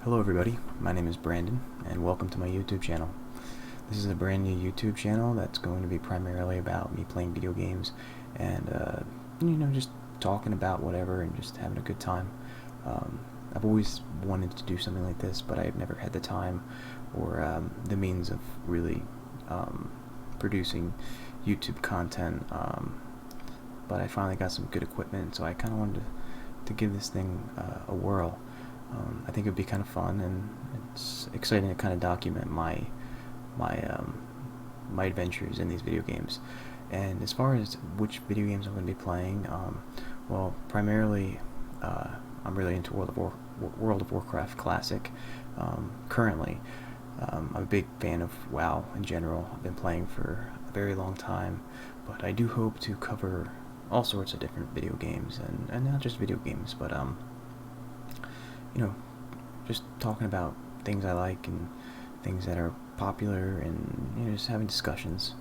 Hello everybody, my name is Brandon, and welcome to my YouTube channel. This is a brand new YouTube channel that's going to be primarily about me playing video games and, just talking about whatever and just having a good time. I've always wanted to do something like this, but I've never had the time or the means of really producing YouTube content, but I finally got some good equipment, so I kind of wanted to give this thing a whirl. I think it would be kind of fun, and it's exciting to kind of document my adventures in these video games. And as far as which video games I'm going to be playing, well, primarily I'm really into World of Warcraft Classic. Currently, I'm a big fan of WoW in general. I've been playing for a very long time, but I do hope to cover all sorts of different video games, and not just video games, but just talking about things I like and things that are popular, and just having discussions.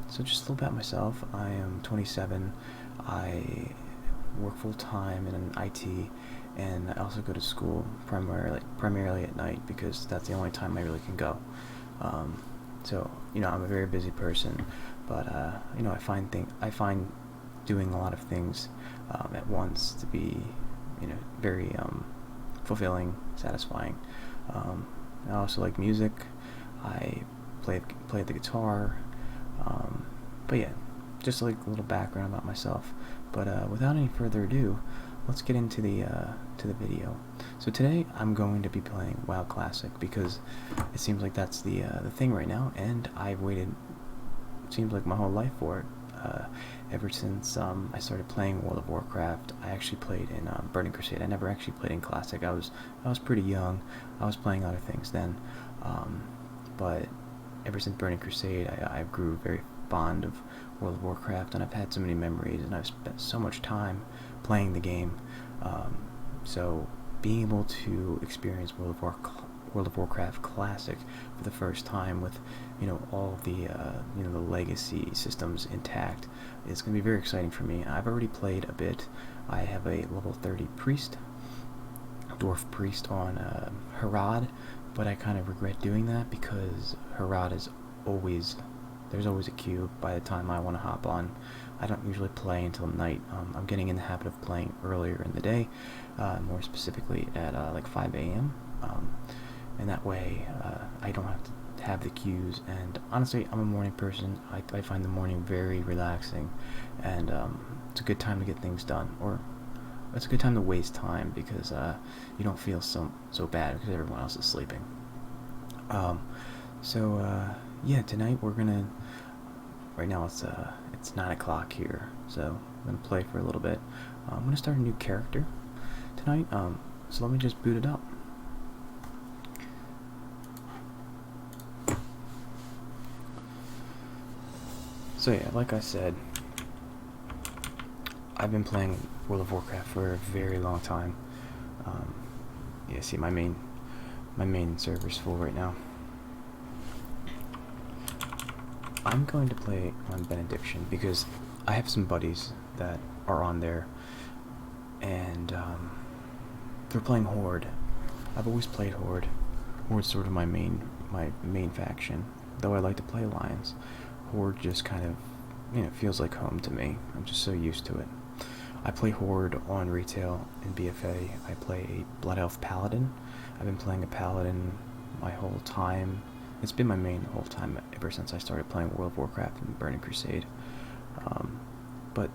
So just a little about myself. I am 27. I work full time in IT, and I also go to school primarily at night because that's the only time I really can go. So I'm a very busy person, but I find doing a lot of things at once to be very fulfilling, satisfying. I also like music. I play the guitar. But yeah, just like a little background about myself. But without any further ado, let's get into the video. So today I'm going to be playing WoW Classic because it seems like that's the thing right now, and I've waited, seems like my whole life for it. Ever since I started playing World of Warcraft. I actually played in Burning Crusade. I never actually played in Classic. I was pretty young. I was playing other things then, but ever since Burning Crusade, I grew very fond of World of Warcraft, and I've had so many memories, and I've spent so much time playing the game. So being able to experience World of Warcraft Classic for the first time with all the the legacy systems intact, it's going to be very exciting for me. I've already played a bit. I have a level 30 dwarf priest on Harad, but I kind of regret doing that because Harad is there's always a queue by the time I want to hop on. I don't usually play until night. I'm getting in the habit of playing earlier in the day, more specifically at like 5 a.m. And that way I don't have to have the queues. And honestly, I'm a morning person. I find the morning very relaxing, and it's a good time to get things done, or it's a good time to waste time because you don't feel so bad because everyone else is sleeping. Yeah, tonight right now it's 9 o'clock here, so I'm gonna play for a little bit. I'm gonna start a new character tonight, so let me just boot it up. So yeah, like I said, I've been playing World of Warcraft for a very long time. Yeah, see, my main server's full right now. I'm going to play on Benediction because I have some buddies that are on there, and they're playing Horde. I've always played Horde. Horde's sort of my main faction, though I like to play Alliance. Horde just kind of feels like home to me. I'm just so used to it. I play Horde on retail in BFA. I play a Blood Elf Paladin. I've been playing a Paladin my whole time. It's been my main the whole time ever since I started playing World of Warcraft and Burning Crusade. But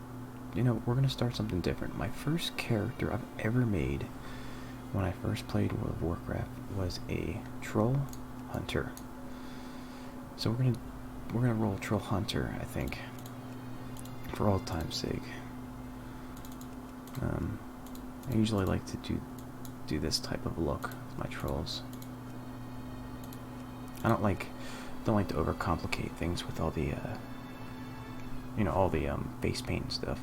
we're gonna start something different. My first character I've ever made when I first played World of Warcraft was a Troll Hunter. So we're gonna roll Troll Hunter, I think, for old time's sake. I usually like to do this type of look with my trolls. I don't like to overcomplicate things with all the face paint and stuff.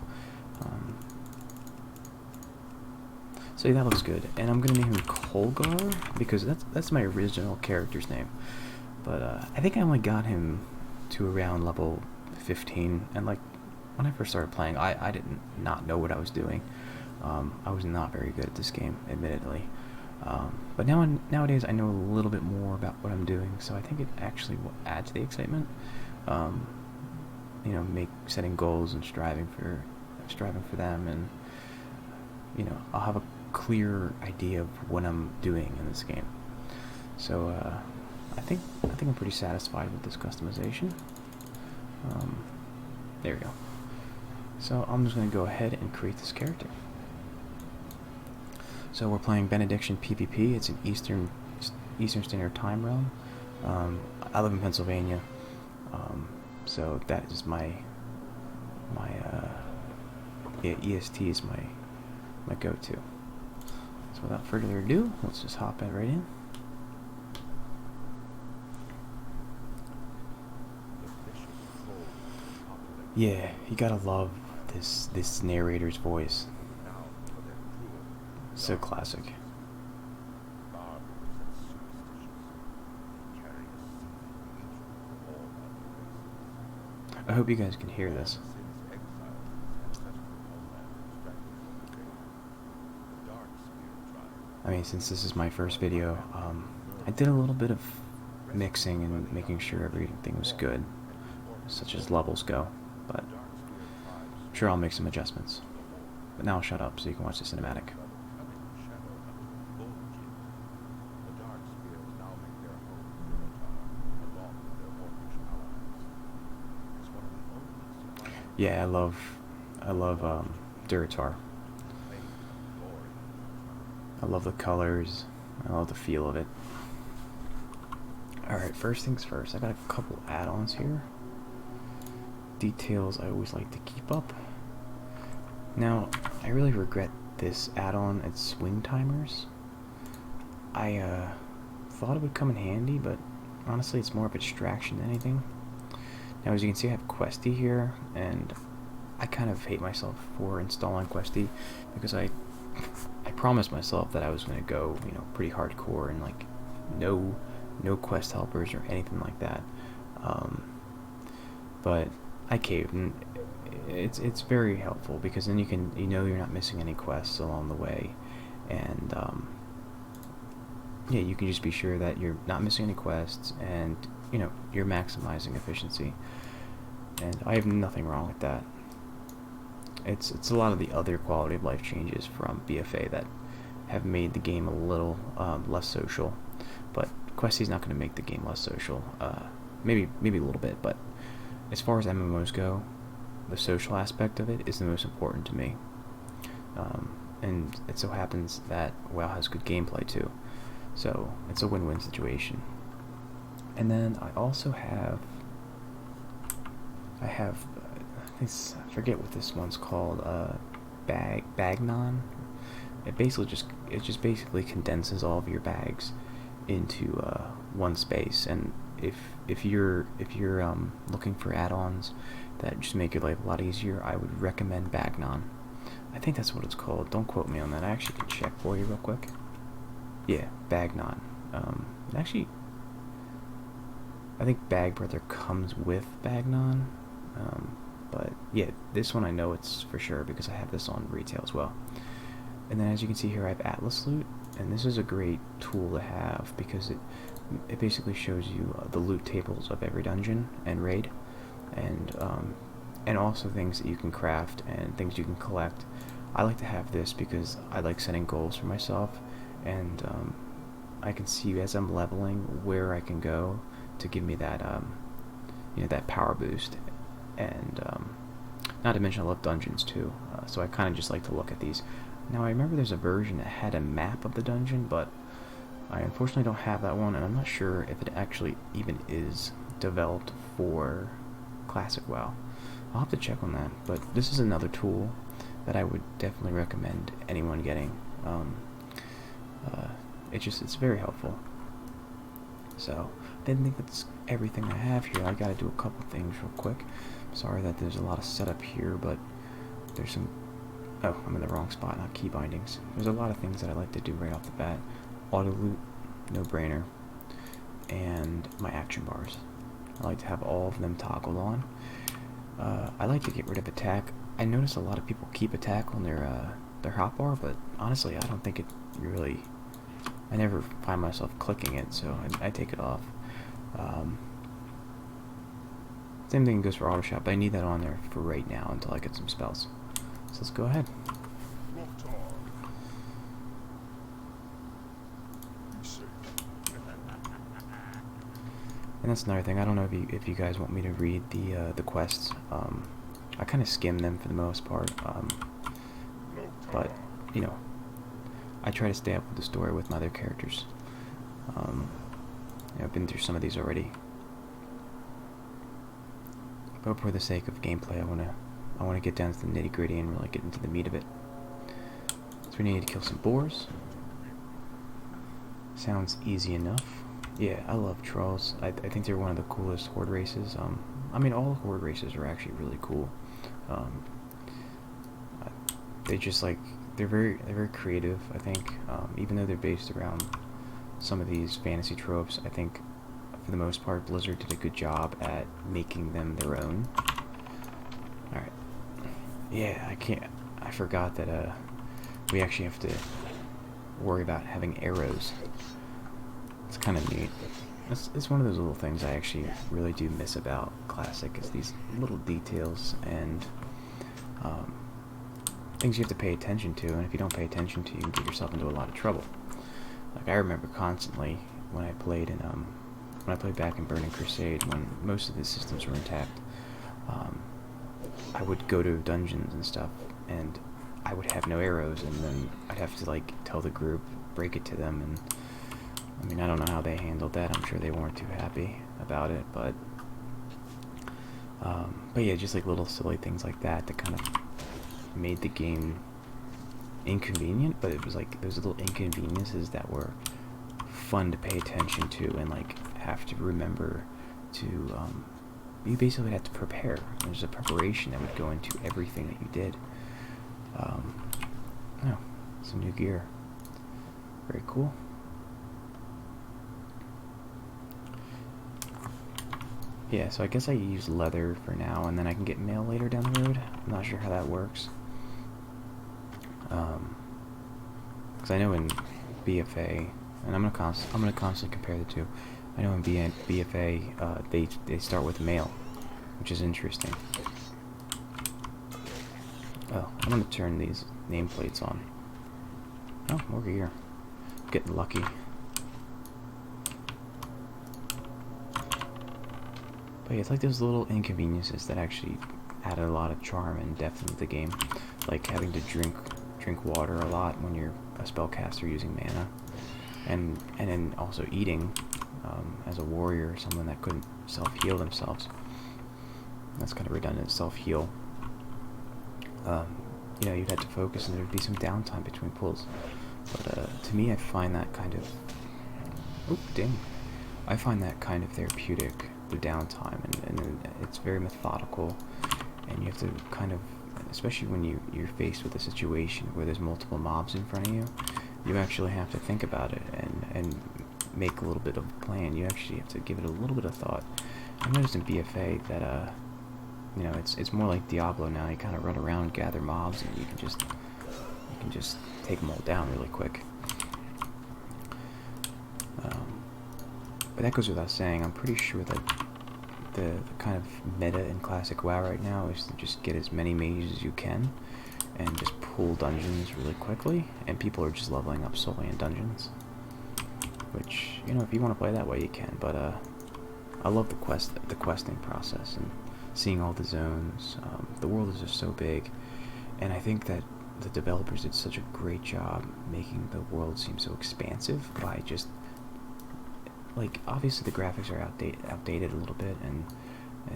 So yeah, that looks good, and I'm gonna name him Kolgar because that's my original character's name. But I think I only got him to around level 15, and like when I first started playing, I did not know what I was doing. I was not very good at this game, admittedly. But nowadays I know a little bit more about what I'm doing, so I think it actually will add to the excitement. Um, setting goals and striving for them, and I'll have a clear idea of what I'm doing in this game. So I think I'm pretty satisfied with this customization. There we go. So I'm just going to go ahead and create this character. So we're playing Benediction PvP. It's an Eastern Standard Time realm. I live in Pennsylvania, so that is my EST is my go-to. So without further ado, let's just hop right in. Yeah, you gotta love this narrator's voice. So classic. I hope you guys can hear this. I mean, since this is my first video, I did a little bit of mixing and making sure everything was good, such as levels go, but I'm sure I'll make some adjustments. But now I'll shut up so you can watch the cinematic. Yeah, I love Duratar. I love the colors. I love the feel of it. Alright, first things first. I got a couple add-ons here. Details I always like to keep up. Now, I really regret this add-on. It's swing timers. I thought it would come in handy, but honestly it's more of a distraction than anything. Now, as you can see, I have Questy here, and I kind of hate myself for installing Questy because I promised myself that I was going to go, pretty hardcore and like no quest helpers or anything like that. But I caved, and it's very helpful because then you're not missing any quests along the way, and yeah, you can just be sure that you're not missing any quests, and you're maximizing efficiency. And I have nothing wrong with that. It's a lot of the other quality of life changes from BFA that have made the game a little less social, but Questy's not going to make the game less social. Maybe a little bit, but as far as MMOs go, the social aspect of it is the most important to me. And it so happens that WoW has good gameplay too, so it's a win-win situation. And then I also have I forget what this one's called, Bagnon. It just basically condenses all of your bags into one space. And if you're looking for add-ons that just make your life a lot easier, I would recommend Bagnon. I think that's what it's called. Don't quote me on that. I actually can check for you real quick. Yeah, Bagnon. Actually, I think Bag Brother comes with Bagnon. But yeah, this one I know it's for sure because I have this on retail as well. And then as you can see here, I have Atlas Loot, and this is a great tool to have because it basically shows you the loot tables of every dungeon and raid, and also things that you can craft and things you can collect. I like to have this because I like setting goals for myself, and I can see as I'm leveling where I can go to give me that that power boost. And not to mention I love dungeons too, so I kind of just like to look at these. Now I remember there's a version that had a map of the dungeon, but I unfortunately don't have that one, and I'm not sure if it actually even is developed for Classic WoW. I'll have to check on that, but this is another tool that I would definitely recommend anyone getting. It's very helpful. So I think that's everything I have here. I gotta do a couple things real quick. Sorry that there's a lot of setup here, but there's some... Oh, I'm in the wrong spot, not key bindings. There's a lot of things that I like to do right off the bat. Auto loot, no brainer, and my action bars. I like to have all of them toggled on. I like to get rid of attack. I notice a lot of people keep attack on their hotbar, but honestly, I don't think it really I never find myself clicking it, so I take it off. Same thing goes for auto shot, but I need that on there for right now until I get some spells. So let's go ahead. And that's another thing. I don't know if you guys want me to read the quests. I kind of skim them for the most part. But you know, I try to stay up with the story with my other characters. I've been through some of these already. But for the sake of gameplay, I wanna get down to the nitty gritty and really get into the meat of it. So we need to kill some boars. Sounds easy enough. Yeah, I love trolls. I think they're one of the coolest horde races. I mean, all horde races are actually really cool. They just like they're very creative. I think, even though they're based around some of these fantasy tropes, I think for the most part Blizzard did a good job at making them their own. All right. Yeah, I forgot that we actually have to worry about having arrows. It's kind of neat. It's one of those little things I actually really do miss about Classic, is these little details and things you have to pay attention to, and if you don't pay attention to, you can get yourself into a lot of trouble. Like, I remember constantly when I played back in Burning Crusade, when most of the systems were intact, I would go to dungeons and stuff, and I would have no arrows, and then I'd have to like tell the group, break it to them, and I mean, I don't know how they handled that. I'm sure they weren't too happy about it, but yeah, just like little silly things like that that kind of made the game inconvenient, but it was like those little inconveniences that were fun to pay attention to and like have to remember to, you basically had to prepare. There's a preparation that would go into everything that you did. Oh, some new gear. Very cool. Yeah, so I guess I use leather for now, and then I can get mail later down the road. I'm not sure how that works. Because I know in BFA, and I'm gonna constantly compare the two. I know in BFA, they start with mail, which is interesting. Oh, I'm gonna turn these nameplates on. Oh, more gear. Getting lucky. But yeah, it's like those little inconveniences that actually added a lot of charm and depth into the game, like having to drink water a lot when you're a spellcaster using mana, and then also eating as a warrior or someone that couldn't self-heal themselves. That's kind of redundant, self-heal. You know, you'd have to focus and there'd be some downtime between pulls. But to me, I find that kind of... Oh, dang. I find that kind of therapeutic, the downtime, and it's very methodical, and you have to kind of, especially when you're faced with a situation where there's multiple mobs in front of you, you actually have to think about it and make a little bit of a plan. You actually have to give it a little bit of thought. I noticed in BFA that you know, it's more like Diablo now. You kind of run around, gather mobs, and you can just take them all down really quick. But that goes without saying. I'm pretty sure that the kind of meta in Classic WoW right now is to just get as many mages as you can and just pull dungeons really quickly, and people are just leveling up solely in dungeons. Which, you know, if you want to play that way, you can. But I love the questing process and seeing all the zones. The world is just so big, and I think that the developers did such a great job making the world seem so expansive by just, like, obviously the graphics are outdated a little bit, and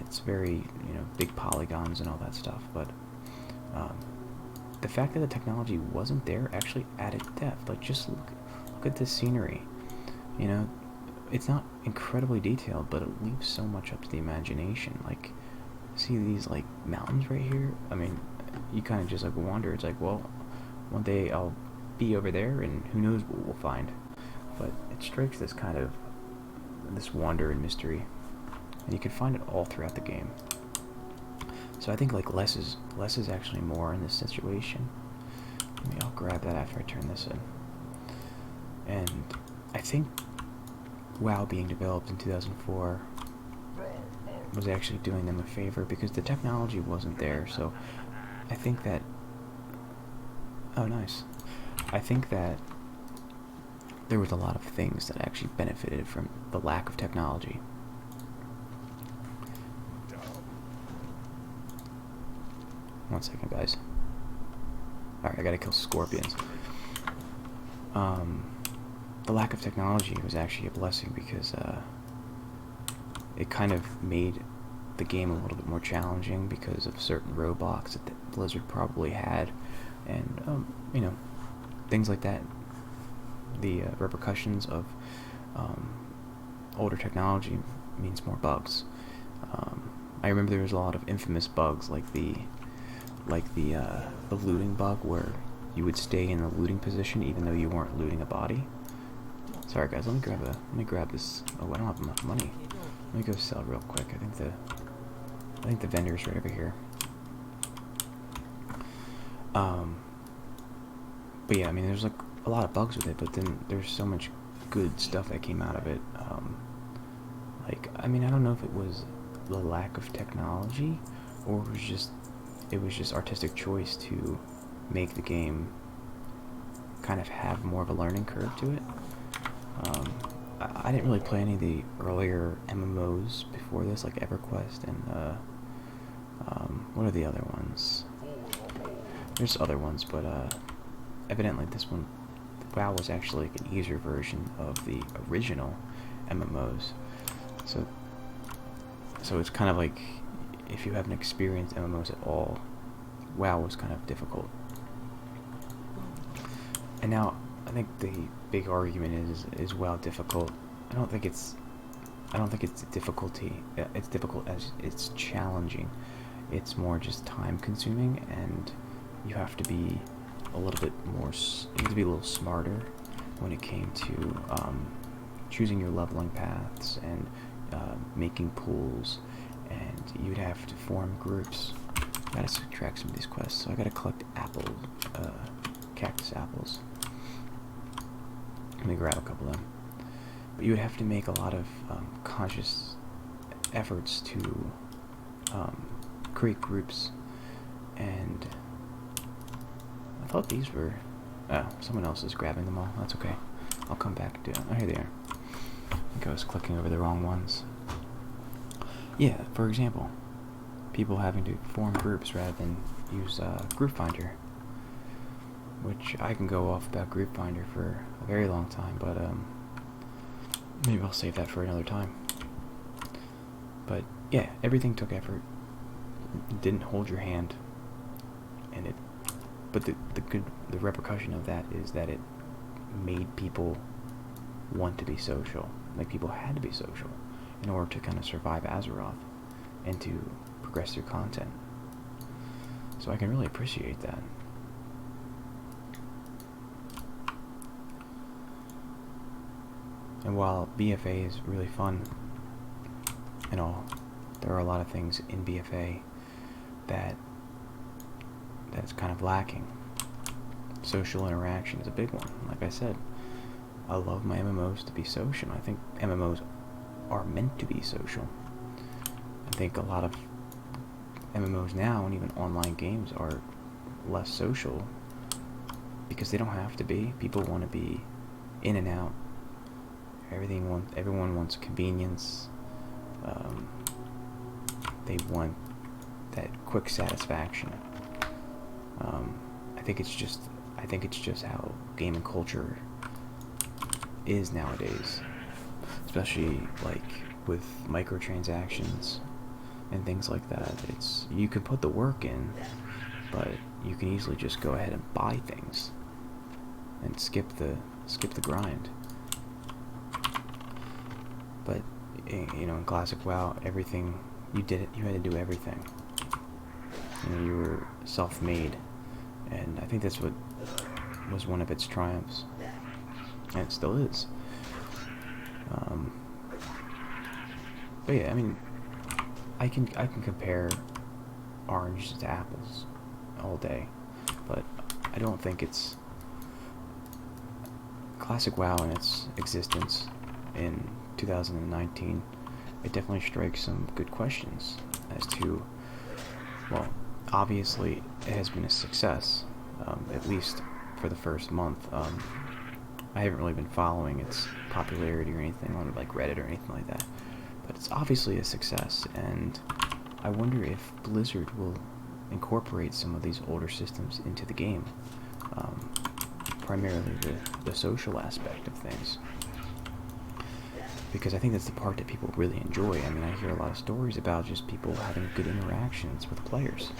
it's very, you know, big polygons and all that stuff, but the fact that the technology wasn't there actually added depth. Like, just look at this scenery. You know, it's not incredibly detailed, but it leaves so much up to the imagination. Like, see these like mountains right here? I mean, you kind of just like wander. It's like, well, one day I'll be over there, and who knows what we'll find. But it strikes this kind of this wonder and mystery, and you can find it all throughout the game. So I think like less is actually more in this situation. Maybe I'll grab that after I turn this in. And think WoW being developed in 2004 was actually doing them a favor because the technology wasn't there. So I think that, oh nice, I think that there was a lot of things that actually benefited from the lack of technology. One second, guys. Alright, I gotta kill scorpions. The lack of technology was actually a blessing because it kind of made the game a little bit more challenging because of certain roadblocks that Blizzard probably had, and you know, things like that. The repercussions of older technology means more bugs. I remember there was a lot of infamous bugs like the looting bug where you would stay in the looting position even though you weren't looting a body. Sorry guys, let me grab this. Oh, I don't have enough money. Let me go sell real quick. I think the vendor's right over here. But yeah, I mean, there's like a lot of bugs with it, but then there's so much good stuff that came out of it. Like, I mean, I don't know if it was the lack of technology or it was just artistic choice to make the game kind of have more of a learning curve to it. I didn't really play any of the earlier MMOs before this, like EverQuest and what are the other ones? There's other ones, but evidently this one, WoW, was actually like an easier version of the original MMOs. So it's kind of like, if you haven't experienced MMOs at all, WoW was kind of difficult. And now I think the big argument is WoW difficult. I don't think it's difficulty. It's difficult as it's challenging. It's more just time consuming, and you have to be a little bit more. You have to be a little smarter when it came to choosing your leveling paths and making pools, and you'd have to form groups. I gotta subtract some of these quests, so I gotta collect cactus apples. Let me grab a couple of them. But you would have to make a lot of conscious efforts to create groups, and I thought these were... Oh, someone else is grabbing them all. That's okay. I'll come back to... Oh, here they are. I think I was clicking over the wrong ones. Yeah, for example, people having to form groups rather than use Group Finder, which I can go off about Group Finder for a very long time, but maybe I'll save that for another time. But yeah, everything took effort. It didn't hold your hand, and but the repercussion of that is that it made people want to be social. Like, people had to be social in order to kind of survive Azeroth and to progress through content. So I can really appreciate that. And while BFA is really fun and all, there are a lot of things in BFA that's kind of lacking. Social interaction is a big one. Like I said, I love my MMOs to be social. I think MMOs are meant to be social. I think a lot of MMOs now, and even online games, are less social because they don't have to be. People want to be in and out. Everyone wants convenience. They want that quick satisfaction. I think it's just how gaming culture is nowadays, especially like with microtransactions and things like that. You can put the work in, but you can easily just go ahead and buy things and skip the grind. But you know, in classic WoW, everything you had to do everything. You know, you were self-made, and I think that's what was one of its triumphs, and it still is. But yeah, I mean, I can compare oranges to apples all day, but I don't think it's Classic WoW in its existence in 2019, it definitely strikes some good questions as to, well, obviously it has been a success, at least for the first month. I haven't really been following its popularity or anything on like Reddit or anything like that, but it's obviously a success, and I wonder if Blizzard will incorporate some of these older systems into the game, primarily the social aspect of things, because I think that's the part that people really enjoy. I mean, I hear a lot of stories about just people having good interactions with players,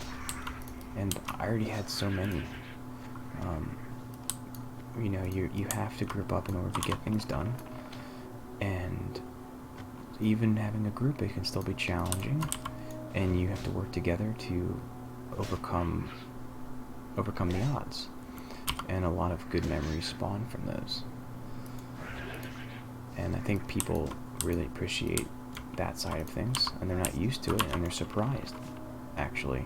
and I already had so many. You know, you have to group up in order to get things done, and even having a group, it can still be challenging, and you have to work together to overcome the odds, and a lot of good memories spawn from those. And I think people really appreciate that side of things, and they're not used to it, and they're surprised, actually,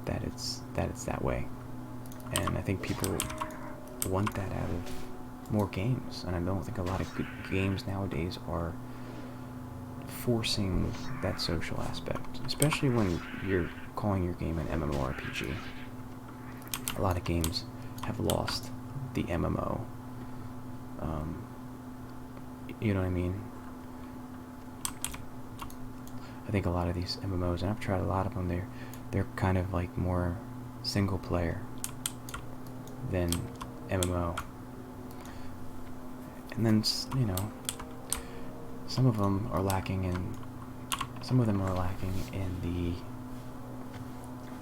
that it's that way. And I think people want that out of more games, and I don't think a lot of good games nowadays are forcing that social aspect, especially when you're calling your game an MMORPG. A lot of games have lost the MMO. You know what I mean? I think a lot of these MMOs, and I've tried a lot of them, they're kind of like more single player than MMO. And then, you know, some of them are lacking in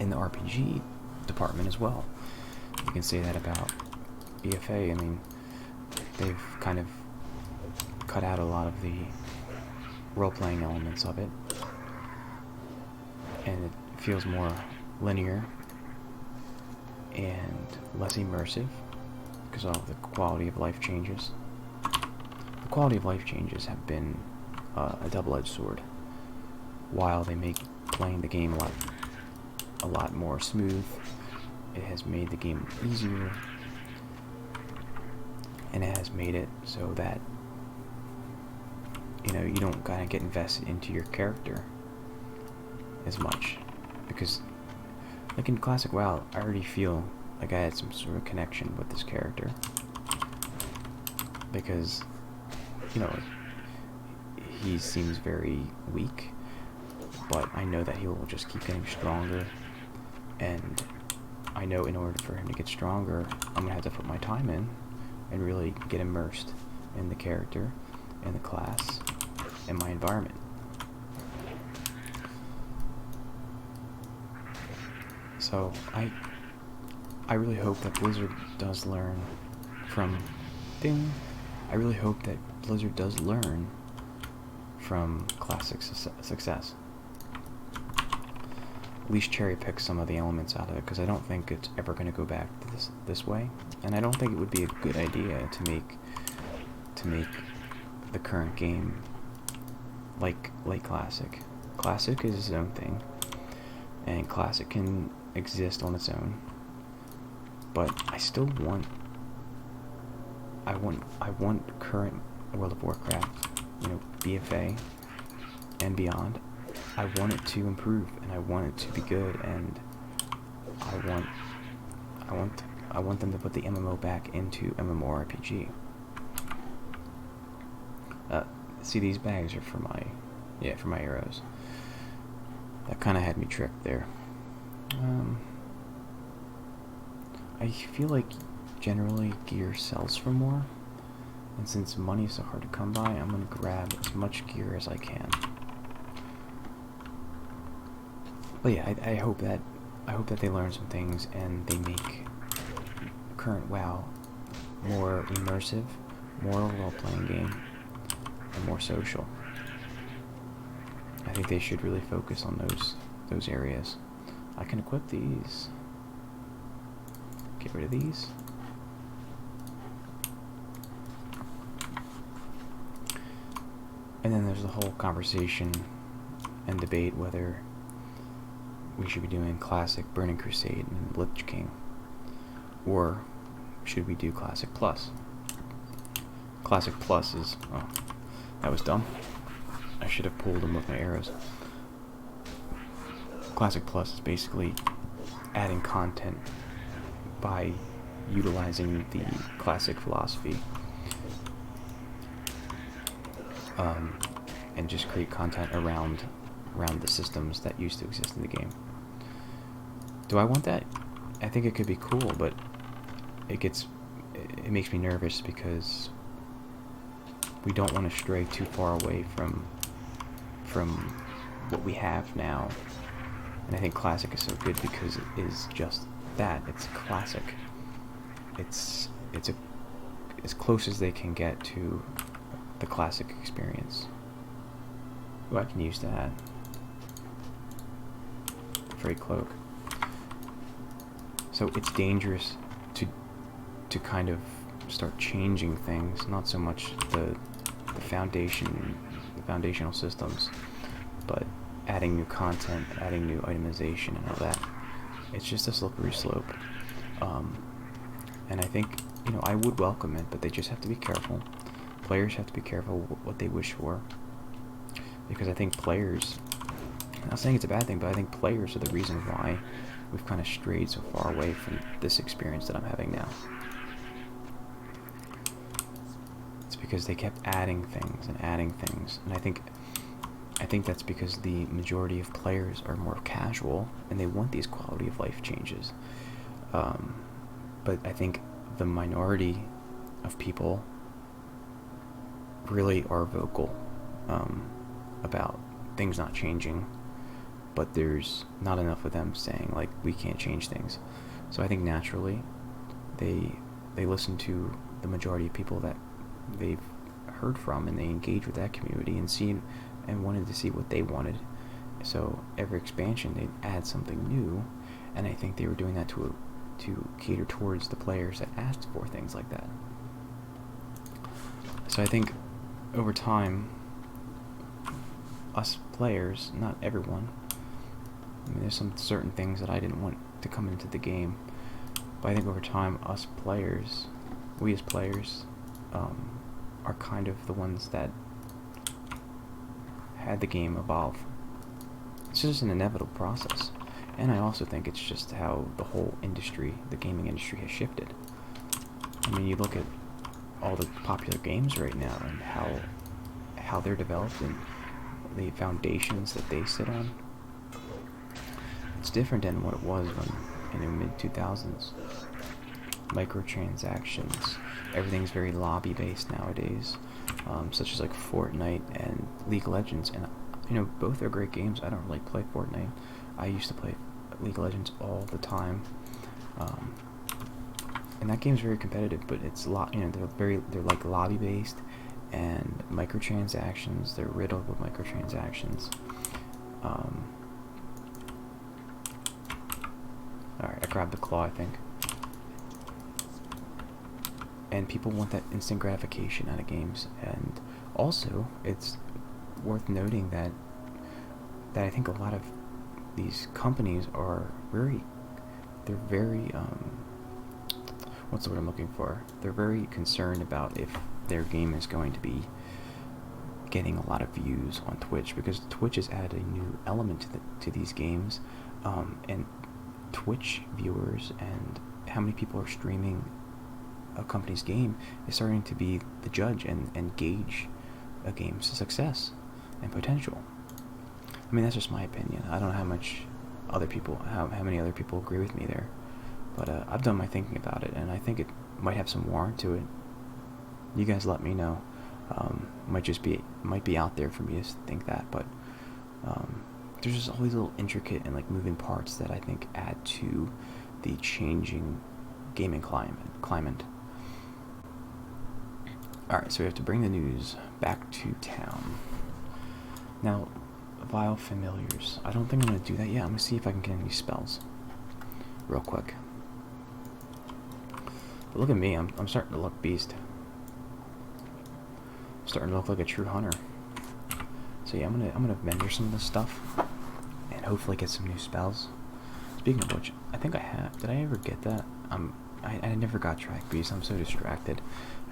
the RPG department as well. You can say that about EFA. I mean, they've kind of cut out a lot of the role-playing elements of it, and it feels more linear and less immersive because of the quality of life changes. The quality of life changes have been a double-edged sword. While they make playing the game a lot more smooth, it has made the game easier, and it has made it so that, you know, you don't kind of get invested into your character as much, because like in Classic WoW, I already feel like I had some sort of connection with this character, because, you know, he seems very weak, but I know that he will just keep getting stronger, and I know in order for him to get stronger, I'm gonna have to put my time in and really get immersed in the character and the class and my environment. So I really hope that Blizzard does learn from I really hope that Blizzard does learn from classic success. At least cherry pick some of the elements out of it, because I don't think it's ever going to go back to this way, and I don't think it would be a good idea to make the current game like Classic. Classic is its own thing, and Classic can exist on its own, but I still want I want current World of Warcraft, you know, BFA and beyond. I want it to improve, and I want it to be good, and I want them to put the MMO back into MMORPG. See, these bags are for my arrows. That kind of had me tricked there. I feel like generally gear sells for more, and since money is so hard to come by, I'm gonna grab as much gear as I can. But yeah, I hope that they learn some things and they make current WoW more immersive, more role-playing game, and more social. I think they should really focus on those areas. I can equip these. Get rid of these. And then there's the whole conversation and debate whether we should be doing Classic, Burning Crusade, and Lich King, or should we do Classic Plus? Classic Plus is... Oh, that was dumb. I should have pulled them with my arrows. Classic Plus is basically adding content by utilizing the classic philosophy. And just create content around the systems that used to exist in the game. Do I want that? I think it could be cool, but it makes me nervous because we don't want to stray too far away from what we have now. And I think classic is so good because it is just that. It's classic. It's as close as they can get to the classic experience. Oh, I can use that. Free cloak. So it's dangerous to kind of start changing things, not so much the foundational systems, but adding new content, adding new itemization and all that. It's just a slippery slope. And I think, I would welcome it, but they just have to be careful. Players have to be careful what they wish for. Because I think players, I'm not saying it's a bad thing, but I think players are the reason why we've kind of strayed so far away from this experience that I'm having now. It's because they kept adding things, and I think that's because the majority of players are more casual, and they want these quality of life changes. But I think the minority of people really are vocal about things not changing, but there's not enough of them saying, like, we can't change things. So I think naturally they listen to the majority of people that they've heard from, and they engage with that community and wanted to see what they wanted. So every expansion they'd add something new, and I think they were doing that to cater towards the players that asked for things like that. So I think over time, us players, not everyone, I mean, there's some certain things that I didn't want to come into the game, but I think over time, us players, we as players, are kind of the ones that had the game evolve. It's just an inevitable process. And I also think it's just how the whole industry, the gaming industry, has shifted. I mean, you look at all the popular games right now and how they're developed and the foundations that they sit on. It's different than what it was when, in the mid-2000s. Microtransactions. Everything's very lobby-based nowadays, such as like Fortnite and League of Legends. And both are great games. I don't really play Fortnite. I used to play League of Legends all the time, and that game's very competitive. But it's they're like lobby based and microtransactions. They're riddled with microtransactions. All right, I grabbed the claw, I think. And people want that instant gratification out of games, and also it's worth noting that I think a lot of these companies are very what's the word I'm looking for? They're very concerned about if their game is going to be getting a lot of views on Twitch, because Twitch has added a new element to these games, and Twitch viewers and how many people are streaming a company's game is starting to be the judge and gauge a game's success and potential. I mean, that's just my opinion. I don't know how many other people agree with me there, but I've done my thinking about it, and I think it might have some warrant to it. You guys let me know. Might be out there for me to think that, but there's just all these little intricate and like moving parts that I think add to the changing gaming climate. Alright, so we have to bring the news back to town. Now, Vile Familiars. I don't think I'm going to do that yet. I'm going to see if I can get any spells real quick. But look at me. I'm starting to look beast. I'm starting to look like a true hunter. So yeah, I'm gonna vendor some of this stuff and hopefully get some new spells. Speaking of which, I think I have. Did I ever get that? I never got track beast. I'm so distracted.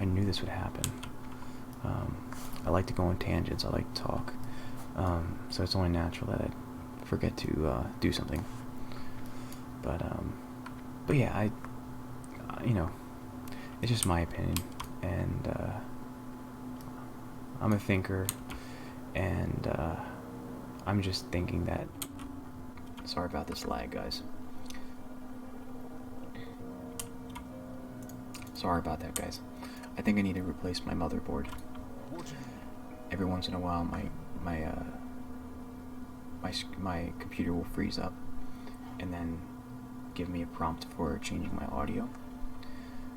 I knew this would happen. I like to go on tangents. I like to talk. So it's only natural that I forget to do something. But yeah, you know, it's just my opinion, and I'm a thinker, and I'm just thinking that. Sorry about this lag, guys. Sorry about that, guys. I think I need to replace my motherboard. Every once in a while, my computer will freeze up, and then give me a prompt for changing my audio.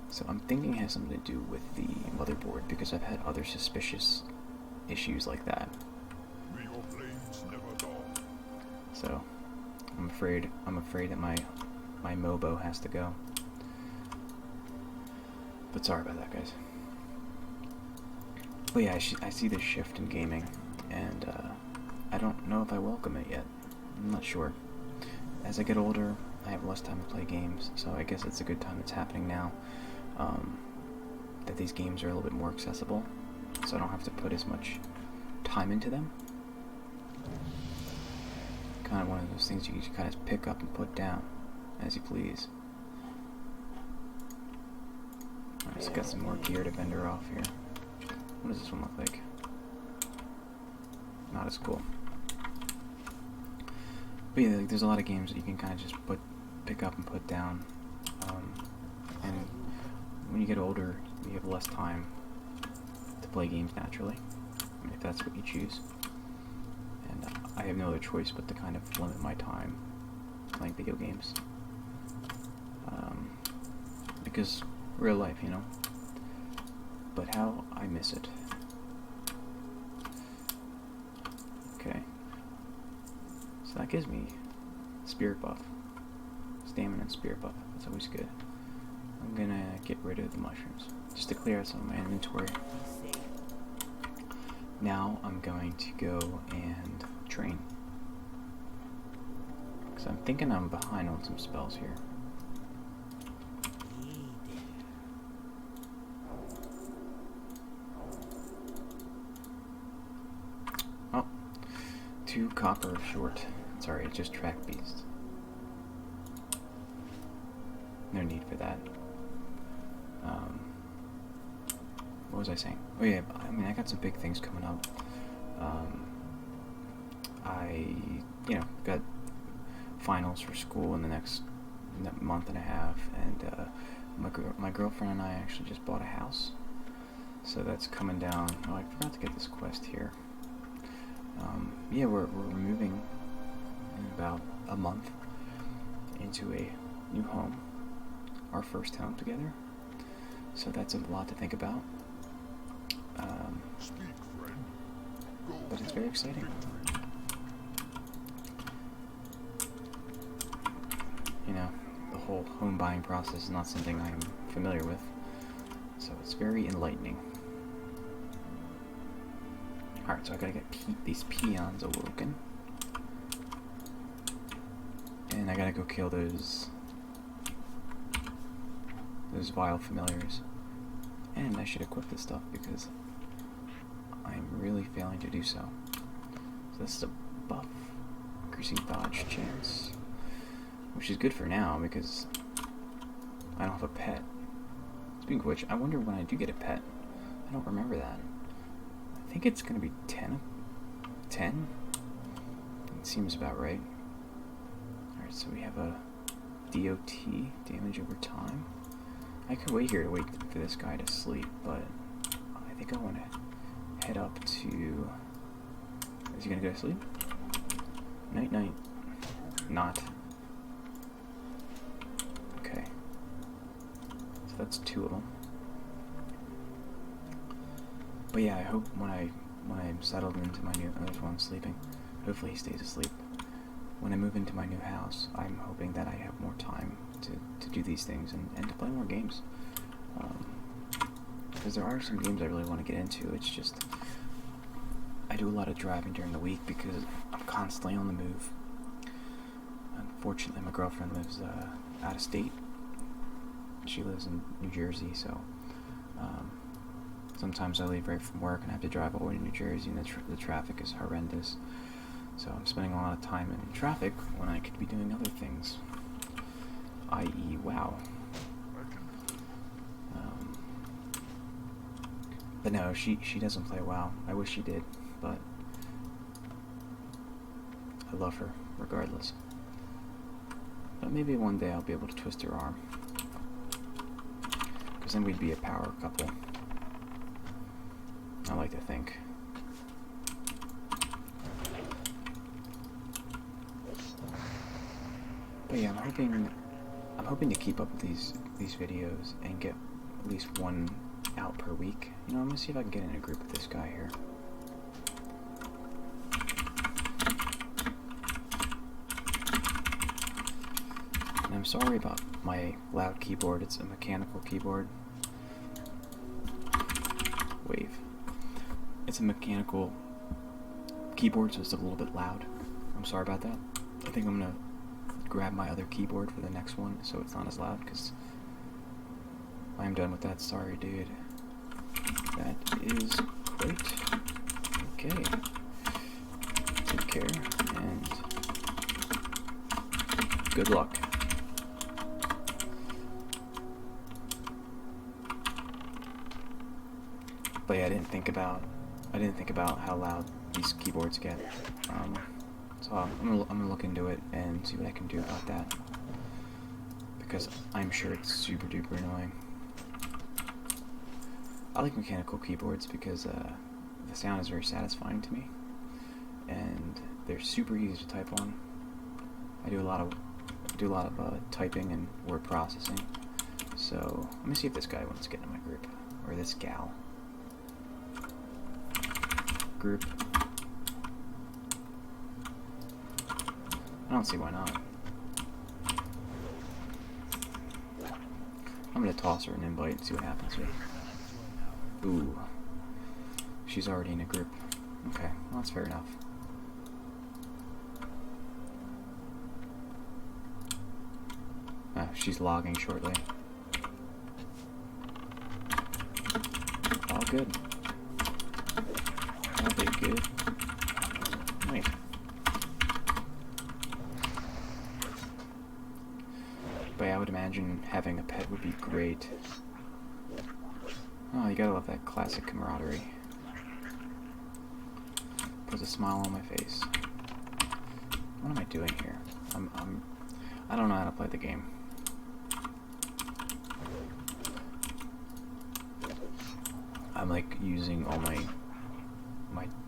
So I'm thinking it has something to do with the motherboard, because I've had other suspicious issues like that. So I'm afraid that my Mobo has to go. But sorry about that, guys. But yeah, I see this shift in gaming, and I don't know if I welcome it yet. I'm not sure. As I get older, I have less time to play games, so I guess it's a good time it's happening now. That these games are a little bit more accessible, so I don't have to put as much time into them. Kind of one of those things you can kind of pick up and put down as you please. I just got some more gear to vendor off here. What does this one look like? Not as cool. But yeah, like, there's a lot of games that you can kind of just pick up and put down. And when you get older, you have less time to play games naturally. I mean, if that's what you choose. And I have no other choice but to kind of limit my time playing video games. Because real life, you know. But how I miss it. Okay. So that gives me spirit buff. Stamina and spirit buff. That's always good. I'm gonna get rid of the mushrooms, just to clear out some of my inventory. Now I'm going to go and train. Because I'm thinking I'm behind on some spells here. Oh, 2 copper short. Sorry, it's just track beasts. No need for that. What was I saying? Oh yeah, I mean, I got some big things coming up. I got finals for school in the next month and a half, and my girlfriend and I actually just bought a house. So that's coming down. Oh, I forgot to get this quest here. Yeah, we're moving in about a month into a new home. Our first home together. So that's a lot to think about. But it's very exciting. You know, the whole home buying process is not something I'm familiar with. So it's very enlightening. Alright, so I gotta get these peons awoken. And I gotta go kill those vile familiars. And I should equip this stuff because I'm really failing to do so. So this is a buff. Increasing dodge chance. Which is good for now because I don't have a pet. Speaking of which, I wonder when I do get a pet. I don't remember that. I think it's going to be 10? 10? It seems about right. Alright, so we have a DOT, damage over time. I could wait here to wait for this guy to sleep, but I think I want to head up to... Is he going to go to sleep? Night, night. Not. Okay. So that's 2 of them. But yeah, I hope when I'm settled into my new... There's one sleeping. Hopefully he stays asleep. When I move into my new house, I'm hoping that I have more time to do these things and to play more games. Because there are some games I really want to get into. It's just... I do a lot of driving during the week because I'm constantly on the move. Unfortunately, my girlfriend lives out of state. She lives in New Jersey, so Sometimes I leave right from work and I have to drive all the way to New Jersey, and the traffic is horrendous. So I'm spending a lot of time in traffic when I could be doing other things, i.e. WoW. But no, she doesn't play WoW. I wish she did, but I love her regardless. But maybe one day I'll be able to twist her arm, because then we'd be a power couple. I like to think. But yeah, I'm hoping to keep up with these videos and get at least one out per week. You know, I'm gonna see if I can get in a group with this guy here. And I'm sorry about my loud keyboard. It's a mechanical keyboard. Wave. It's a mechanical keyboard, so it's a little bit loud. I'm sorry about that. I think I'm gonna grab my other keyboard for the next one so it's not as loud, because I am done with that. Sorry, dude. That is great. Okay. Take care and good luck. But yeah, I didn't think about how loud these keyboards get. So I'm gonna look into it and see what I can do about that, because I'm sure it's super duper annoying. I like mechanical keyboards because the sound is very satisfying to me, and they're super easy to type on. I do a lot of typing and word processing. So let me see if this guy wants to get in my group, or this gal. Group. I don't see why not. I'm gonna toss her an invite and see what happens here. Ooh. She's already in a group. Okay, well, that's fair enough. She's logging shortly. All good. All be good. Wait. But yeah, I would imagine having a pet would be great. Oh, you gotta love that classic camaraderie. Puts a smile on my face. What am I doing here? I don't know how to play the game. I'm like using all my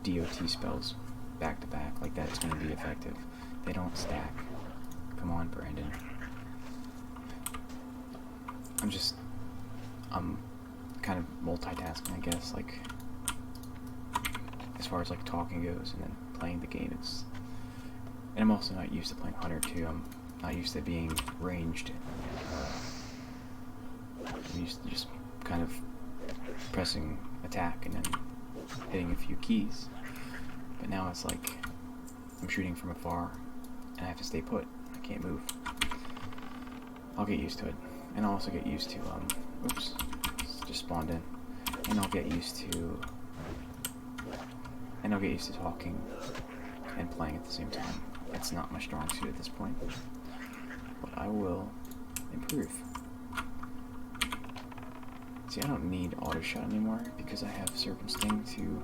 DOT spells back to back, like that's gonna be effective. They don't stack. Come on, Brandon. I'm kind of multitasking, I guess, like as far as like talking goes, and then playing the game. And I'm also not used to playing Hunter too. I'm not used to being ranged. I'm used to just kind of pressing attack and then hitting a few keys. But now it's like I'm shooting from afar and I have to stay put. I can't move. I'll get used to it. And I'll also get used to, oops, just spawned in. And I'll get used to talking and playing at the same time. It's not my strong suit at this point, but I will improve. See, I don't need auto shot anymore because I have Serpent Sting to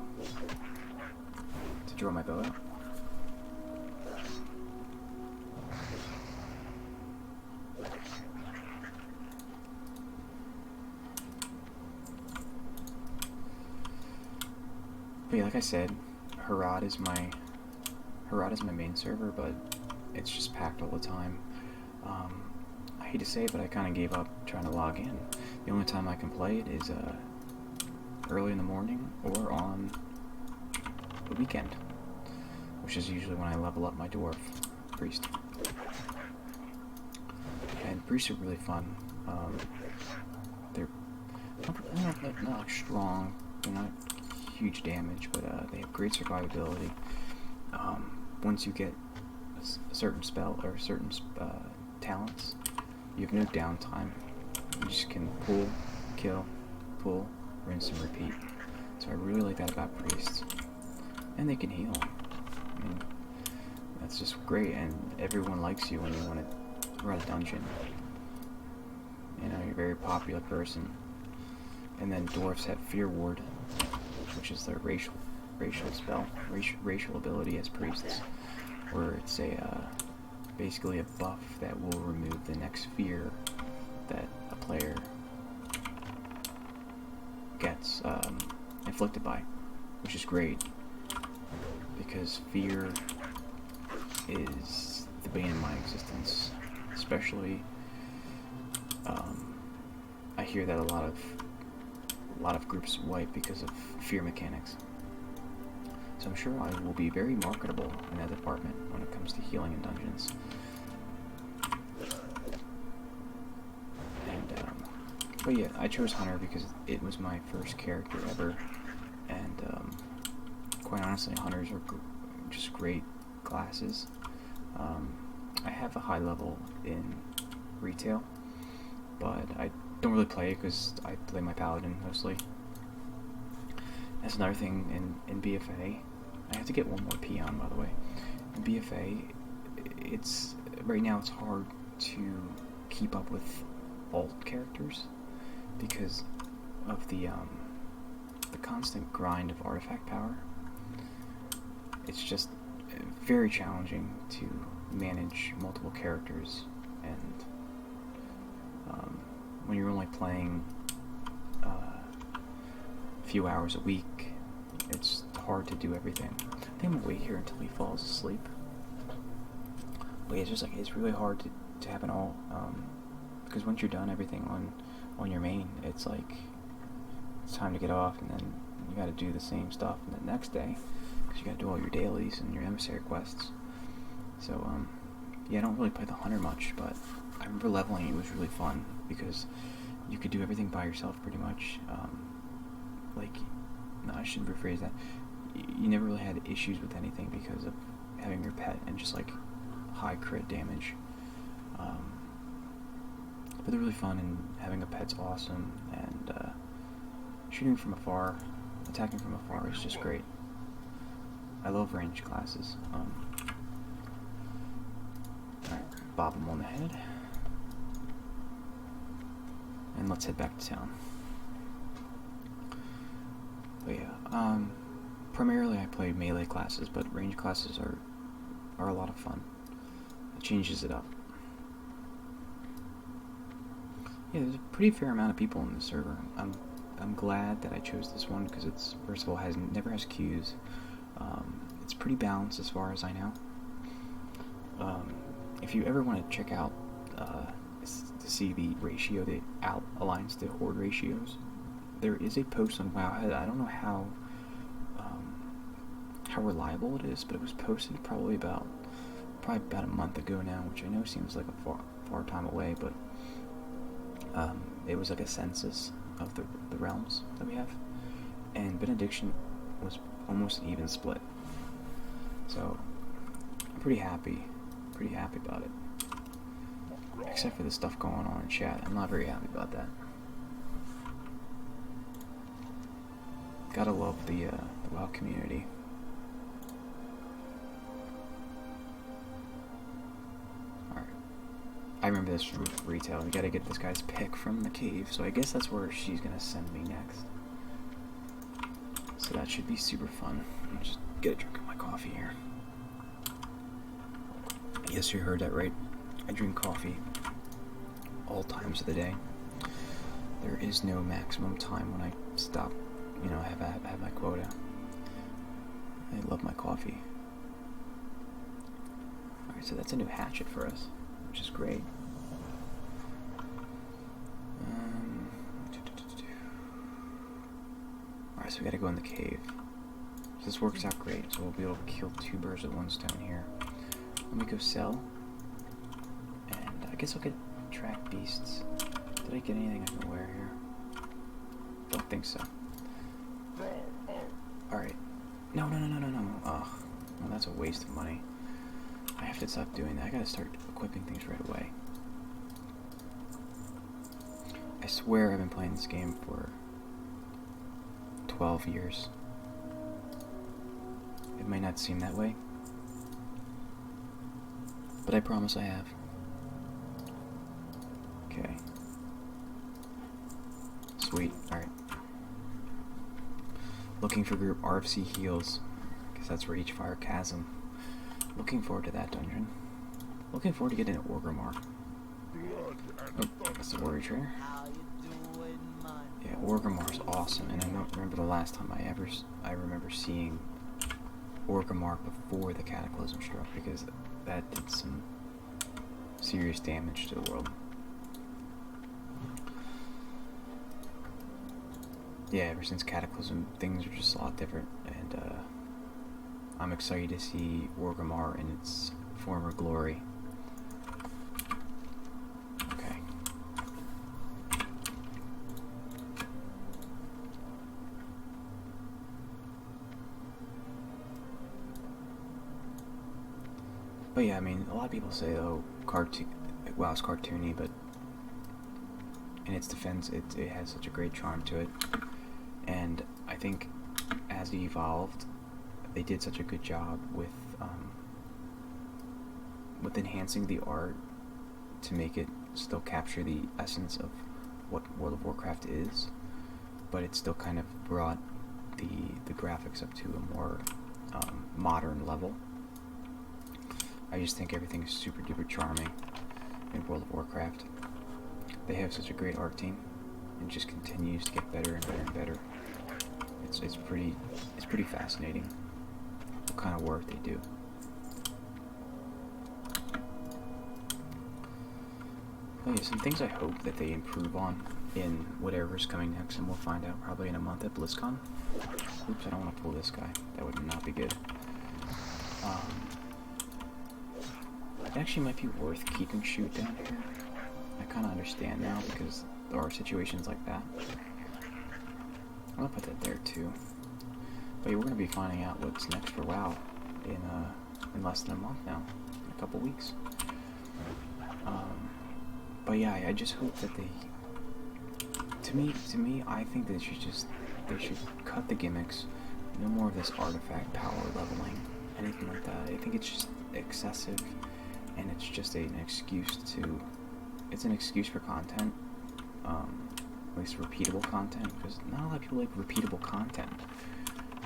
draw my bow out. But yeah, like I said, Harad is my main server, but it's just packed all the time. I hate to say it, but I kind of gave up trying to log in. The only time I can play it is early in the morning or on the weekend, which is usually when I level up my dwarf priest. And priests are really fun. They're not like strong. They're not huge damage, but they have great survivability. Once you get a certain spell or certain talents, you have no downtime. You just can pull, kill, pull, rinse, and repeat. So I really like that about priests. And they can heal. I mean, that's just great, and everyone likes you when you want to run a dungeon. You know, you're a very popular person. And then dwarves have Fear Ward, which is their racial spell, racial ability as priests, where it's basically a buff that will remove the next fear that a player gets inflicted by, which is great, because fear is the bane of my existence. Especially, I hear that a lot of groups wipe because of fear mechanics. So I'm sure I will be very marketable in that department when it comes to healing in dungeons. But yeah, I chose Hunter because it was my first character ever, and quite honestly, Hunters are just great classes. I have a high level in retail, but I don't really play it because I play my Paladin mostly. That's another thing in BFA. I have to get one more peon, by the way. In BFA, right now it's hard to keep up with alt characters because of the constant grind of artifact power. It's just very challenging to manage multiple characters, and when you're only playing a few hours a week, it's hard to do everything. I think I'm gonna wait here until he falls asleep. But yeah, it's really hard to have it all, because once you're done everything on your main, it's like it's time to get off, and then you got to do the same stuff the next day because you got to do all your dailies and your emissary quests. So yeah, I don't really play the Hunter much, but I remember leveling it was really fun because you could do everything by yourself pretty much. No, I should rephrase that. You never really had issues with anything because of having your pet and just like high crit damage. But they're really fun, and having a pet's awesome, and shooting from afar, attacking from afar is just great. I love ranged classes. Alright, bob him on the head. And let's head back to town. But yeah, primarily I play melee classes, but ranged classes are a lot of fun. It changes it up. Yeah, there's a pretty fair amount of people in the server. I'm glad that I chose this one because it's, first of all, never has queues. It's pretty balanced as far as I know. If you ever want to check out to see the ratio, the out alliance to horde ratios, there is a post on WoW. I don't know how reliable it is, but it was posted probably about a month ago now, which I know seems like a far time away, but it was like a census of the realms that we have, and Benediction was almost an even split. So I'm pretty happy about it. Except for the stuff going on in chat, I'm not very happy about that. Gotta love the WoW community. Alright. I remember this from retail. We gotta get this guy's pick from the cave, so I guess that's where she's gonna send me next. So that should be super fun. I'll just get a drink of my coffee here. Yes, you heard that right. I drink coffee all times of the day. There is no maximum time when I stop, have my quota. I love my coffee. Alright, so that's a new hatchet for us, which is great. Alright, so we gotta go in the cave. So this works out great, so we'll be able to kill 2 birds with 1 stone here. Let me go sell. And I guess I'll get track beasts. Did I get anything I can wear here? Don't think so. Alright. No. Ugh. Well, that's a waste of money. I have to stop doing that. I gotta start equipping things right away. I swear I've been playing this game for 12 years. It might not seem that way, but I promise I have. Okay. Sweet, alright. Looking for group RFC heals, because that's where each fire chasm. Looking forward to that dungeon. Looking forward to getting an Orgrimmar. Oh, that's the warrior trainer. Yeah, Orgrimmar's awesome, and I don't remember the last time I remember seeing Orgrimmar before the Cataclysm struck, because that did some serious damage to the world. Yeah, ever since Cataclysm, things are just a lot different, and I'm excited to see Orgrimmar in its former glory. Okay. But yeah, I mean, a lot of people say, oh, WoW's cartoony, but in its defense, it has such a great charm to it. And I think as it evolved, they did such a good job with enhancing the art to make it still capture the essence of what World of Warcraft is, but it still kind of brought the graphics up to a more modern level. I just think everything is super duper charming in World of Warcraft. They have such a great art team, and it just continues to get better and better and better. It's pretty fascinating what kind of work they do. Oh yeah, some things I hope that they improve on in whatever's coming next, and we'll find out probably in a month at BlizzCon. Oops, I don't want to pull this guy. That would not be good. It actually might be worth keeping Shoot down here. I kind of understand now, because there are situations like that. I'm gonna put that there too. But yeah, we're gonna be finding out what's next for WoW in less than a month now, in a couple weeks. But yeah, I just hope that they. To me, I think they should cut the gimmicks. No more of this artifact power leveling, anything like that. I think it's just excessive, and it's just an excuse to. It's an excuse for content. At least repeatable content, because not a lot of people like repeatable content.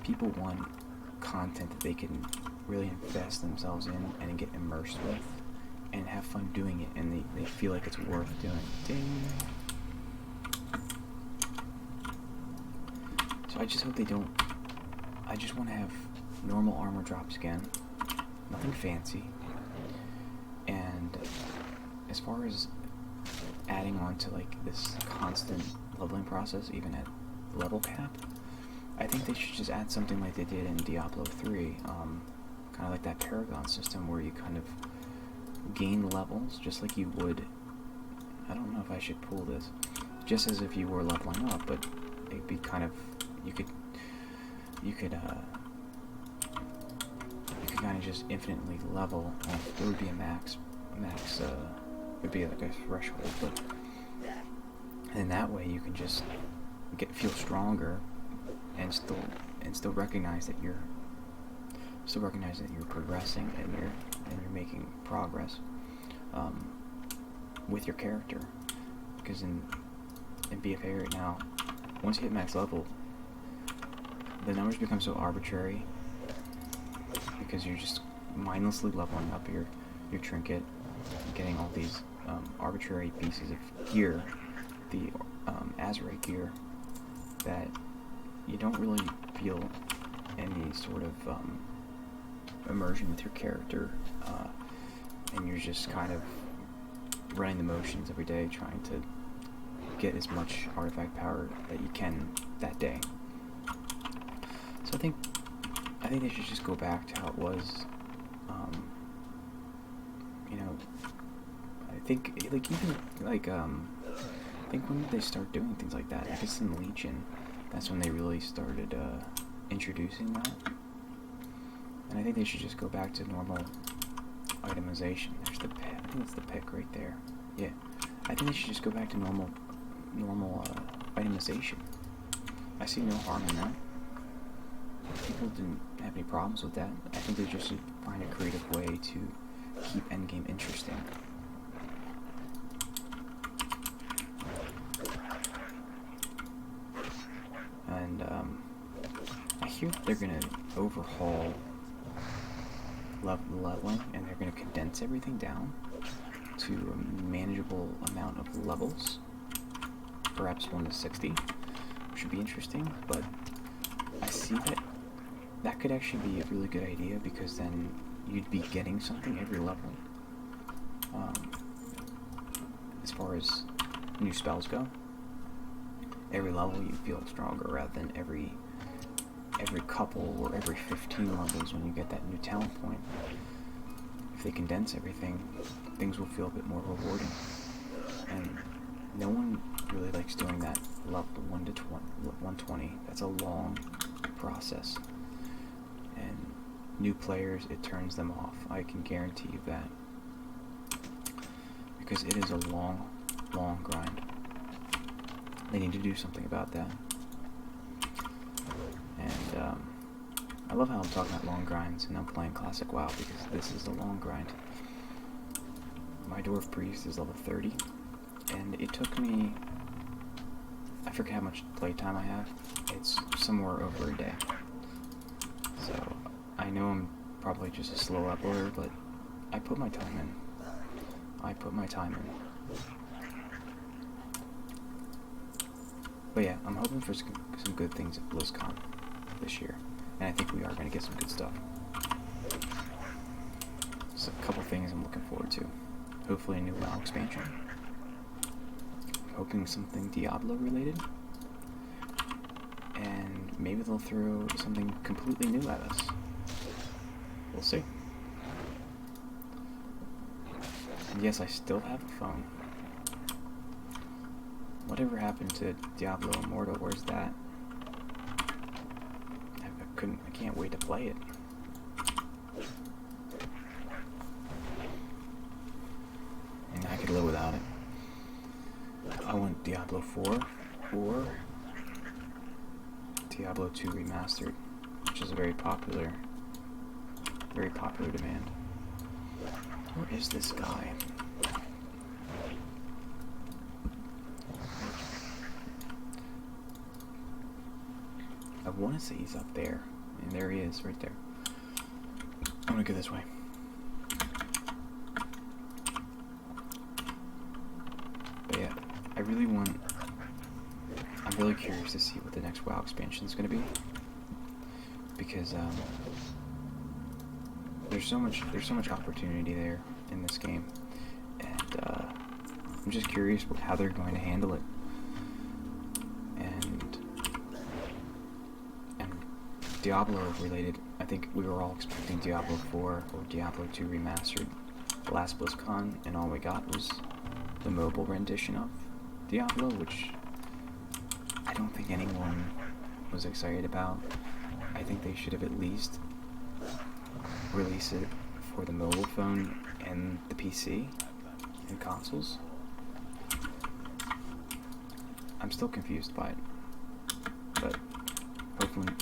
People want content that they can really invest themselves in and get immersed with and have fun doing it, and they feel like it's worth doing. Ding. So I just hope they don't. I just want to have normal armor drops again, nothing fancy. And as far as adding on to like this constant leveling process, even at level cap, I think they should just add something like they did in Diablo 3, kind of like that Paragon system where you kind of gain levels just like you would. I don't know if I should pull this, just as if you were leveling up, but it'd be kind of you could kind of just infinitely level. There would be a max would be like a threshold, but and that way you can just feel stronger and still recognize that you're progressing and you're making progress with your character. Because in BFA right now, once you hit max level, the numbers become so arbitrary because you're just mindlessly leveling up your trinket, getting all these arbitrary pieces of gear, the Azerite gear, that you don't really feel any sort of immersion with your character, and you're just kind of running the motions every day, trying to get as much artifact power that you can that day. So I think they should just go back to how it was. I think when did they start doing things like that? I guess in Legion, that's when they really started introducing that. And I think they should just go back to normal itemization. There's the pick. I think it's the pick right there. Yeah, I think they should just go back to normal itemization. I see no harm in that. People didn't have any problems with that. I think they just should find a creative way to keep endgame interesting. And I hear they're gonna overhaul leveling, and they're gonna condense everything down to a manageable amount of levels, perhaps 1 to 60, which should be interesting. But I see that could actually be a really good idea, because then you'd be getting something every level. As far as new spells go, every level you feel stronger, rather than every couple or every 15 levels when you get that new talent point. If they condense everything, things will feel a bit more rewarding. And no one really likes doing that level 1 to 120. That's a long process. And new players, it turns them off. I can guarantee you that. Because it is a long, long grind. They need to do something about that. And I love how I'm talking about long grinds and I'm playing Classic WoW, because this is a long grind. My Dwarf Priest is level 30, and it took me, I forget how much playtime I have. It's somewhere over a day. So I know I'm probably just a slow uploader, but I put my time in. But yeah, I'm hoping for some good things at BlizzCon this year, and I think we are going to get some good stuff. So a couple things I'm looking forward to. Hopefully a new WoW expansion. I'm hoping something Diablo related. And maybe they'll throw something completely new at us. We'll see. And yes, I still have a phone. Whatever happened to Diablo Immortal? Where's that? I can't wait to play it. And I could live without it. I want Diablo 4 or Diablo 2 Remastered, which is a very popular demand. Where is this guy? I want to say he's up there. And there he is, right there. I'm gonna go this way. But yeah, I'm really curious to see what the next WoW expansion is gonna be. Because there's so much opportunity there in this game. And I'm just curious how they're going to handle it. Diablo related, I think we were all expecting Diablo 4 or Diablo 2 Remastered last BlizzCon, and all we got was the mobile rendition of Diablo, which I don't think anyone was excited about. I think they should have at least released it for the mobile phone and the PC and consoles. I'm still confused by it, but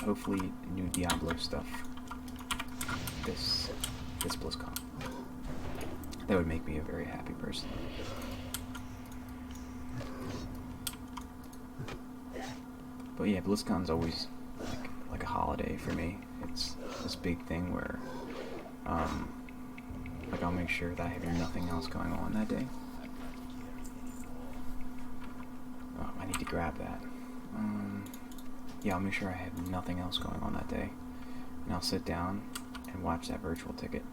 hopefully new Diablo stuff this BlizzCon. That would make me a very happy person. But yeah, BlizzCon's always like a holiday for me. It's this big thing where like I'll make sure that I have nothing else going on that day. Oh, I need to grab that. Yeah, I'll make sure I have nothing else going on that day, and I'll sit down and watch that virtual ticket,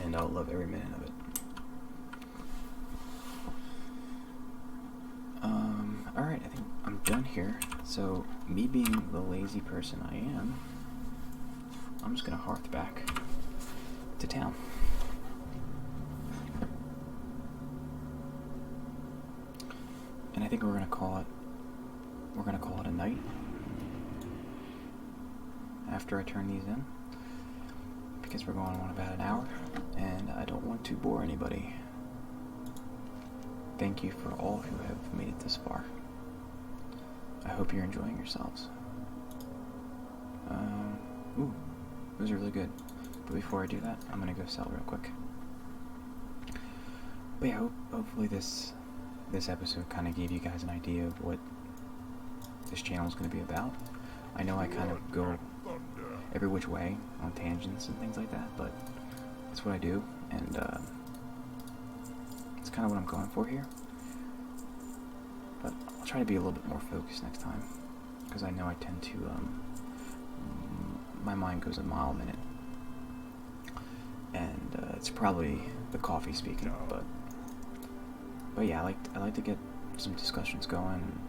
and I'll love every minute of it. Alright, I think I'm done here. So, me being the lazy person I am, I'm just gonna hearth back to town. And I think we're gonna call it a night after I turn these in, because we're going on about an hour and I don't want to bore anybody. Thank you for all who have made it this far. I hope you're enjoying yourselves. Ooh, those are really good. But before I do that, I'm gonna go sell real quick. But yeah, hopefully this episode kind of gave you guys an idea of what this channel is going to be about. I know I kind of go every which way on tangents and things like that, but that's what I do, and it's kind of what I'm going for here. But I'll try to be a little bit more focused next time, because I know I tend to, my mind goes a mile a minute, and it's probably the coffee speaking, but yeah, I like to get some discussions going. And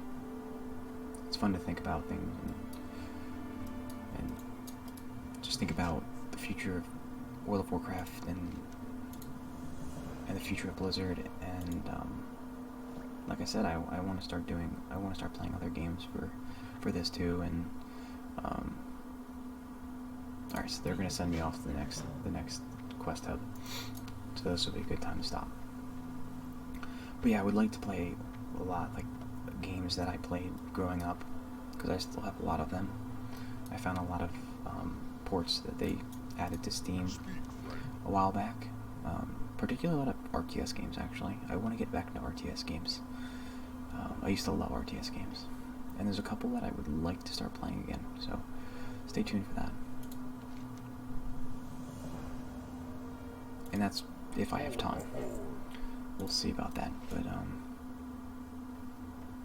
it's fun to think about things and just think about the future of World of Warcraft and the future of Blizzard. And like I said, I want to start playing other games for this too. And all right, so they're gonna send me off to the next quest hub, so this will be a good time to stop. But yeah, I would like to play a lot, like, games that I played growing up, because I still have a lot of them. I found a lot of ports that they added to Steam a while back, particularly a lot of RTS games, actually. I want to get back into RTS games. I used to love RTS games, and there's a couple that I would like to start playing again, so stay tuned for that. And that's if I have time. We'll see about that,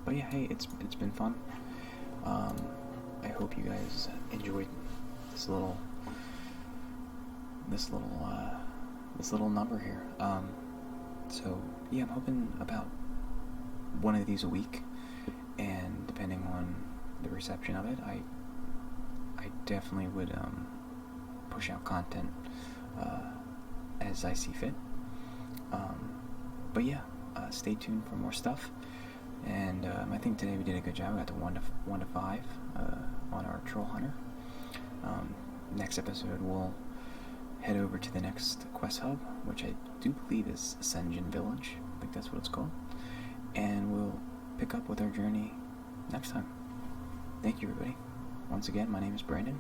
but yeah, hey, it's been fun. I hope you guys enjoyed this little number here. So yeah, I'm hoping about one of these a week, and depending on the reception of it, I definitely would push out content as I see fit. But yeah, stay tuned for more stuff. And I think today we did a good job. We got to 1 to 5 on our Troll Hunter. Next episode, we'll head over to the next quest hub, which I do believe is Ascension Village. I think that's what it's called. And we'll pick up with our journey next time. Thank you, everybody. Once again, my name is Brandon,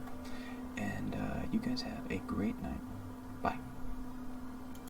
and you guys have a great night. Bye.